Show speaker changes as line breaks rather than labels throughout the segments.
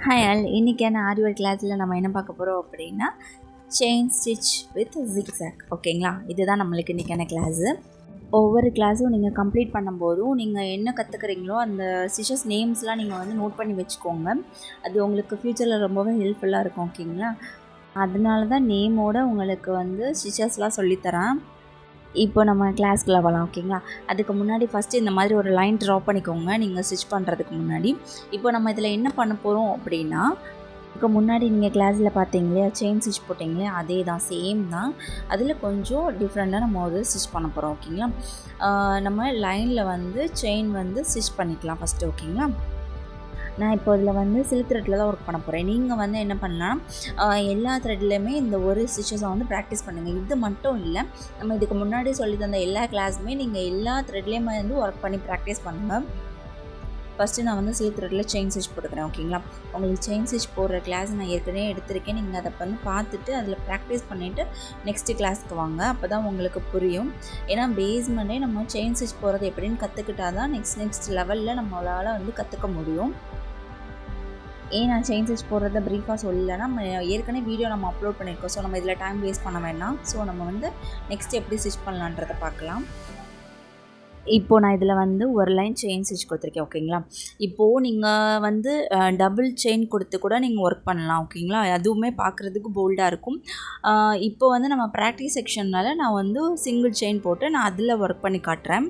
Hi all, இன்றைக்கான ஆரி work கிளாஸில் நம்ம என்ன பார்க்க போகிறோம் அப்படின்னா செயின் ஸ்டிச் வித் ஜிக்ஸாக். ஓகேங்களா, இதுதான் நம்மளுக்கு இன்றைக்கான கிளாஸு. ஒவ்வொரு கிளாஸும் நீங்கள் கம்ப்ளீட் பண்ணும்போதும் நீங்கள் என்ன கற்றுக்குறீங்களோ அந்த ஸ்டிச்சஸ் நேம்ஸ்லாம் நீங்கள் வந்து நோட் பண்ணி வச்சுக்கோங்க. அது உங்களுக்கு ஃப்யூச்சரில் ரொம்பவே ஹெல்ப்ஃபுல்லாக இருக்கும். ஓகேங்களா, அதனால தான் நேமோடு உங்களுக்கு வந்து ஸ்டிச்சஸ்லாம் சொல்லித்தரேன். இப்போ நம்ம கிளாஸ்க்குள்ள வரலாம். ஓகேங்களா, அதுக்கு முன்னாடி ஃபஸ்ட்டு இந்த மாதிரி ஒரு லைன் ட்ரா பண்ணிக்கோங்க நீங்கள் ஸ்டிச் பண்ணுறதுக்கு முன்னாடி. இப்போ நம்ம இதில் என்ன பண்ண போகிறோம் அப்படின்னா, இதுக்கு முன்னாடி நீங்கள் கிளாஸில் பார்த்தீங்க இல்லையா, செயின் ஸ்டிச் போட்டிங்களே, அதே தான், சேம் தான். அதில் கொஞ்சம் டிஃப்ரெண்ட்டாக நம்ம ஒரு ஸ்டிச் பண்ண போகிறோம். ஓகேங்களா, நம்ம லைனில் வந்து செயின் வந்து ஸ்டிச் பண்ணிக்கலாம் ஃபஸ்ட்டு. ஓகேங்களா, நான் இப்போ இதில் வந்து சில்க் த்ரெட்டில் தான் ஒர்க் பண்ண போகிறேன். நீங்கள் வந்து என்ன பண்ணலாம், எல்லா த்ரெட்லேயுமே இந்த ஒரு ஸ்டிச்சஸை வந்து ப்ராக்டிஸ் பண்ணுங்கள். இது மட்டும் இல்லை, நம்ம இதுக்கு முன்னாடி சொல்லி தந்த எல்லா கிளாஸுமே நீங்கள் எல்லா த்ரெட்லேயுமே வந்து ஒர்க் பண்ணி ப்ராக்டிஸ் பண்ணுங்கள். ஃபஸ்ட்டு நான் வந்து சில்க் த்ரெட்டில் செயின் ஸ்டிச் போட்டுக்கிறேன். ஓகேங்களா, உங்களுக்கு செயின் ஸ்டிச் போடுற கிளாஸ் நான் ஏற்கனவே எடுத்திருக்கேன். நீங்கள் அதை வந்து பார்த்துட்டு அதில் ப்ராக்டிஸ் பண்ணிவிட்டு நெக்ஸ்ட்டு கிளாஸ்க்கு வாங்க. அப்போ தான் உங்களுக்கு புரியும். ஏன்னா பேஸ்மெண்ட்டே நம்ம செயின் ஸ்டிச் போடுறது எப்படின்னு கற்றுக்கிட்டா தான் நெக்ஸ்ட் லெவலில் நம்மளால் வந்து கற்றுக்க முடியும். ஏன் நான் செயின் ஸ்டிச் போடுறத ப்ரீஃபாக சொல்லலைன்னா, நம்ம ஏற்கனவே வீடியோ நம்ம அப்லோட் பண்ணியிருக்கோம். ஸோ நம்ம இதில் டைம் வேஸ்ட் பண்ண வேண்டாம். ஸோ நம்ம வந்து நெக்ஸ்ட் எப்படி ஸ்டிச் பண்ணலான்றதை பார்க்கலாம். இப்போது நான் இதில் வந்து ஒரு லைன் செயின் ஸ்டிச் கொடுத்துருக்கேன். ஓகேங்களா, இப்போது நீங்கள் வந்து டபுள் செயின் கொடுத்து கூட நீங்கள் ஒர்க் பண்ணலாம். ஓகேங்களா, அதுவுமே பார்க்குறதுக்கு போல்டாக இருக்கும். இப்போ வந்து நம்ம ப்ராக்டிஸ் செக்ஷன்னால் நான் வந்து சிங்கிள் செயின் போட்டு நான் அதில் ஒர்க் பண்ணி காட்டுறேன்.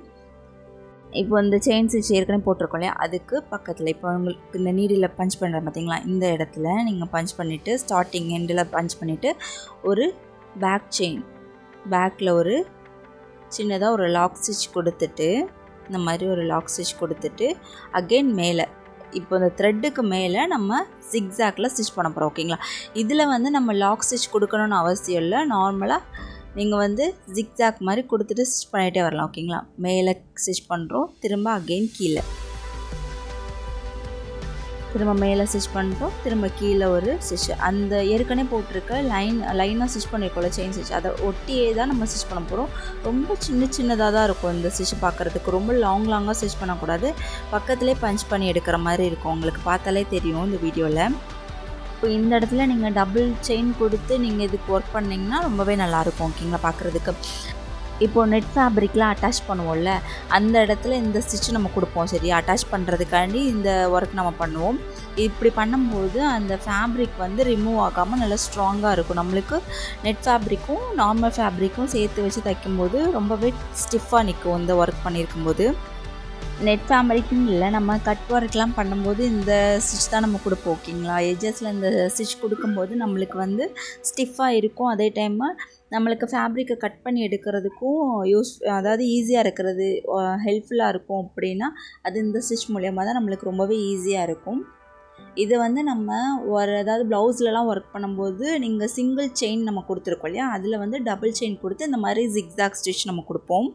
இப்போ இந்த செயின் ஸ்டிச் ஏற்கனவே போட்டிருக்கோம் இல்லையா, அதுக்கு பக்கத்தில் இப்போ உங்களுக்கு இந்த நீடில் பஞ்ச் பண்ணுற பார்த்தீங்களா, இந்த இடத்துல நீங்கள் பஞ்ச் பண்ணிவிட்டு ஸ்டார்டிங் எண்டில் பஞ்ச் பண்ணிவிட்டு ஒரு பேக் செயின், பேக்கில் ஒரு சின்னதாக ஒரு லாக் ஸ்டிச் கொடுத்துட்டு, இந்த மாதிரி ஒரு லாக் ஸ்டிச் கொடுத்துட்டு அகெயின் மேலே இப்போ இந்த த்ரெட்டுக்கு மேலே நம்ம ஜிக்ஸாக்ல ஸ்டிச் பண்ண போகிறோம். ஓகேங்களா, இதில் வந்து நம்ம லாக் ஸ்டிச் கொடுக்கணும்னு அவசியம் இல்லை. நார்மலாக நீங்கள் வந்து ஜிக்ஸாக் மாதிரி கொடுத்துட்டு ஸ்டிச் பண்ணிகிட்டே வரலாம். ஓகேங்களா, மேலே ஸ்டிச் பண்ணுறோம், திரும்ப அகெயின் கீழே, திரும்ப மேலே ஸ்டிச் பண்ணுறோம், திரும்ப கீழே ஒரு ஸ்டிச். அந்த ஏற்கனவே போட்டிருக்க லைனாக ஸ்டிச் பண்ணியிருக்கோம்ல செயின் ஸ்டிச், அதை ஒட்டியே தான் நம்ம ஸ்டிச் பண்ண போகிறோம். ரொம்ப சின்னதாக தான் இருக்கும் இந்த ஸ்டிச் பார்க்குறதுக்கு. ரொம்ப லாங்காக ஸ்டிச் பண்ணக்கூடாது. பக்கத்துலேயே பஞ்ச் பண்ணி எடுக்கிற மாதிரி இருக்கும். உங்களுக்கு பார்த்தாலே தெரியும் இந்த வீடியோவில். இப்போ இந்த இடத்துல நீங்கள் டபுள் செயின் கொடுத்து நீங்கள் இதுக்கு ஒர்க் பண்ணிங்கன்னா ரொம்பவே நல்லாயிருக்கும். ஓகேங்களா, பார்க்குறதுக்கு. இப்போது நெட் ஃபேப்ரிக்லாம் அட்டாச் பண்ணுவோம்ல, அந்த இடத்துல இந்த ஸ்டிச் நம்ம கொடுப்போம். சரி, அட்டாச் பண்ணுறதுக்காண்டி இந்த ஒர்க் நம்ம பண்ணுவோம். இப்படி பண்ணும்போது அந்த ஃபேப்ரிக் வந்து ரிமூவ் ஆகாமல் நல்லா ஸ்ட்ராங்காக இருக்கும். நம்மளுக்கு நெட் ஃபேப்ரிக்கும் நார்மல் ஃபேப்ரிக்கும் சேர்த்து வச்சு தைக்கும்போது ரொம்பவே ஸ்டிஃபாக நிற்கும் இந்த ஒர்க் பண்ணியிருக்கும்போது. நெட் ஃபேப்ரிக்குன்னு இல்லை, நம்ம கட் ஒர்க்லாம் பண்ணும்போது இந்த ஸ்டிச் தான் நம்ம கொடுப்போம். ஓகேங்களா, எட்ஜஸில் இந்த ஸ்டிச் கொடுக்கும்போது நம்மளுக்கு வந்து ஸ்டிஃபாக இருக்கும். அதே டைமு நம்மளுக்கு ஃபேப்ரிக்கை கட் பண்ணி எடுக்கிறதுக்கும் அதாவது ஈஸியாக இருக்கிறது, ஹெல்ப்ஃபுல்லாக இருக்கும். அப்படின்னா அது இந்த ஸ்டிச் மூலயமா தான் நம்மளுக்கு ரொம்பவே ஈஸியாக இருக்கும். இது வந்து நம்ம ஏதாவது ப்ளவுஸ்லலாம் ஒர்க் பண்ணும்போது நீங்கள் சிங்கிள் செயின் நம்ம கொடுத்துருக்கோம் இல்லையா, அதில் வந்து டபுள் செயின் கொடுத்து இந்த மாதிரி ஜிக்ஸாக் ஸ்டிச் நம்ம கொடுப்போம்.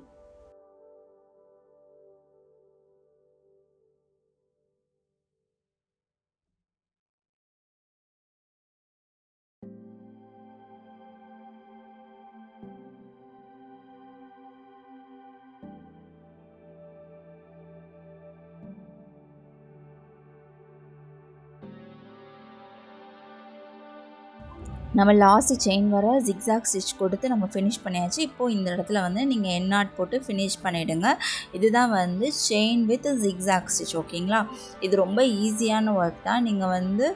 நம்ம லாஸ்ட்டு செயின் வர ஜிக்ஸாக் ஸ்டிச் கொடுத்து நம்ம ஃபினிஷ் பண்ணியாச்சு. இப்போது இந்த இடத்துல வந்து நீங்கள் என் நாட் போட்டு ஃபினிஷ் பண்ணிவிடுங்க. இதுதான் வந்து செயின் வித் ஜிக்ஸாக் ஸ்டிச். ஓகேங்களா, இது ரொம்ப ஈஸியான ஒர்க் தான். நீங்கள் வந்து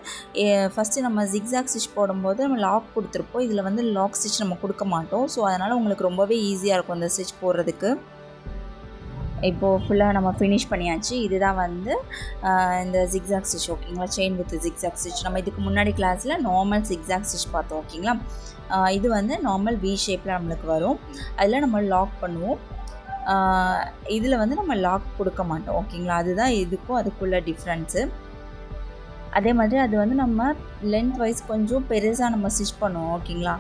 ஃபஸ்ட்டு நம்ம ஜிக்ஸாக் ஸ்டிச் போடும்போது நம்ம லாக் கொடுத்துருப்போம். இதில் வந்து லாக் ஸ்டிச் நம்ம கொடுக்க மாட்டோம். ஸோ அதனால் உங்களுக்கு ரொம்பவே ஈஸியாக இருக்கும் இந்த ஸ்டிச் போடுறதுக்கு. இப்போது ஃபுல்லாக நம்ம ஃபினிஷ் பண்ணியாச்சு. இதுதான் வந்து இந்த ஜிக்ஸாக் ஸ்டிச். ஓகேங்களா, செயின் வித் ஜிக்ஸாக் ஸ்டிச். நம்ம இதுக்கு முன்னாடி கிளாஸில் நார்மல் ஜிக்ஸாக் ஸ்டிச் பார்த்தோம். ஓகேங்களா, இது வந்து நார்மல் வி ஷேப்பில் நம்மளுக்கு வரும். அதில் நம்ம லாக் பண்ணுவோம். இதில் வந்து நம்ம லாக் கொடுக்க மாட்டோம். ஓகேங்களா, அதுதான் இதுக்கும் அதுக்குள்ள டிஃப்ரென்ஸு. அதே மாதிரி அது வந்து நம்ம லென்த் வைஸ் கொஞ்சம் பெருசாக நம்ம ஸ்டிச் பண்ணுவோம். ஓகேங்களா,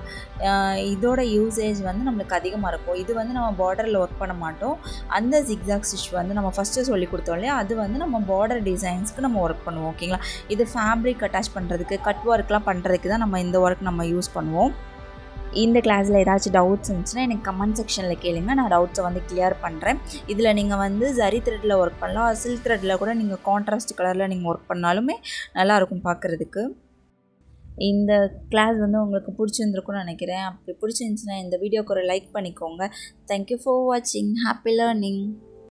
இதோட யூசேஜ் வந்து நம்மளுக்கு அதிகமாக இருக்கும். இது வந்து நம்ம பார்டரில் ஒர்க் பண்ண மாட்டோம். அந்த ஜிக்ஸாக் ஸ்டிச் வந்து நம்ம ஃபஸ்ட்டு சொல்லி கொடுத்தோம் இல்லையா, அது வந்து நம்ம பார்டர் டிசைன்ஸ்க்கு நம்ம ஒர்க் பண்ணுவோம். ஓகேங்களா, இது ஃபேப்ரிக் அட்டாச் பண்ணுறதுக்கு, கட் ஒர்க்லாம் பண்ணுறதுக்கு தான் நம்ம இந்த ஒர்க் நம்ம யூஸ் பண்ணுவோம். இந்த கிளாஸில் ஏதாச்சும் டவுட்ஸ் இருந்துச்சுன்னா எனக்கு கமெண்ட் செக்ஷனில் கேளுங்க, நான் டவுட்ஸை வந்து கிளியர் பண்ணுறேன். இதில் நீங்கள் வந்து ஜரி த்ரெட்டில் ஒர்க் பண்ணலாம், சில்க் த்ரெட்டில் கூட நீங்கள் கான்ட்ராஸ்ட் கலரில் நீங்கள் ஒர்க் பண்ணாலுமே நல்லாயிருக்கும் பார்க்குறதுக்கு. இந்த கிளாஸ் வந்து உங்களுக்கு பிடிச்சிருந்துருக்குன்னு நினைக்கிறேன். அப்படி பிடிச்சிருந்துச்சுன்னா இந்த வீடியோக்கு ஒரு லைக் பண்ணிக்கோங்க. தேங்க்யூ ஃபார் வாட்சிங். Happy learning.